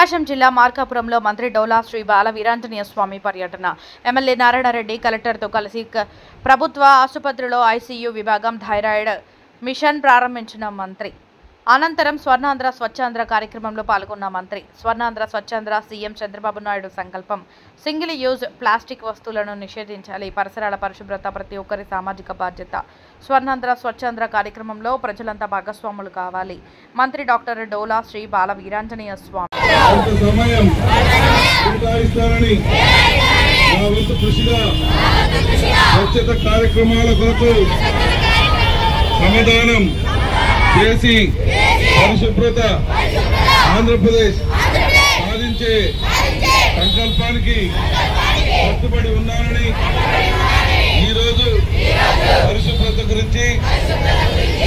ప్రకాశం జిల్లా మార్కాపురంలో మంత్రి డోలా శ్రీ బాల వీరాంజనేయ స్వామి పర్యటన. ఎమ్మెల్యే నారాయణరెడ్డి కలెక్టర్తో కలిసి ప్రభుత్వ ఆసుపత్రిలో ఐసీయూ విభాగం థైరాయిడ్ మిషన్ ప్రారంభించిన మంత్రి. అనంతరం స్వర్ణాంధ్ర స్వచ్ఛాంధ్ర కార్యక్రమంలో పాల్గొన్న మంత్రి. స్వర్ణాంధ్ర స్వచ్ఛాంధ్ర సీఎం చంద్రబాబు నాయుడు సంకల్పం. సింగిల్ యూజ్ ప్లాస్టిక్ వస్తువులను నిషేధించాలి. పరిసరాల పరిశుభ్రత ప్రతి ఒక్కరి సామాజిక బాధ్యత. స్వర్ణాంధ్ర స్వచ్ఛాంధ్ర కార్యక్రమంలో ప్రజలంతా భాగస్వాములు కావాలి. మంత్రి డాక్టర్ డోలా శ్రీ బాల వీరాంజనేయ స్వామి. చేసి పరిశుభ్రత ఆంధ్రప్రదేశ్ సాధించే సంకల్పానికి కట్టుబడి ఉన్నానని ఈరోజు పరిశుభ్రత గురించి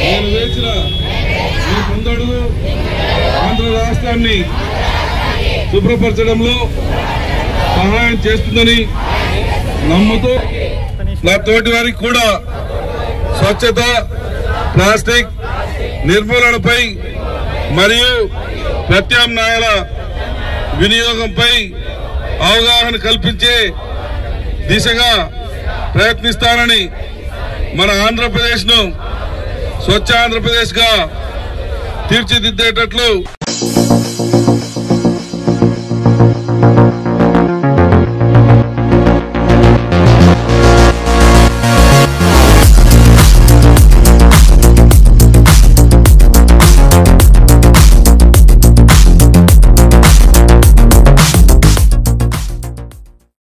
నేను వేసిన ఈ ముందడుగు ఆంధ్ర రాష్ట్రాన్ని శుభ్రపరచడంలో సహాయం చేస్తుందని నమ్ముతూ నా తోటి వారికి కూడా స్వచ్ఛత, ప్లాస్టిక్ నిర్మూలనపై మరియు ప్రత్యామ్నాయాల వినియోగంపై అవగాహన కల్పించే దిశగా ప్రయత్నిస్తానని, మన ఆంధ్రప్రదేశ్ను స్వచ్ఛ ఆంధ్రప్రదేశ్గా తీర్చిదిద్దేటట్లు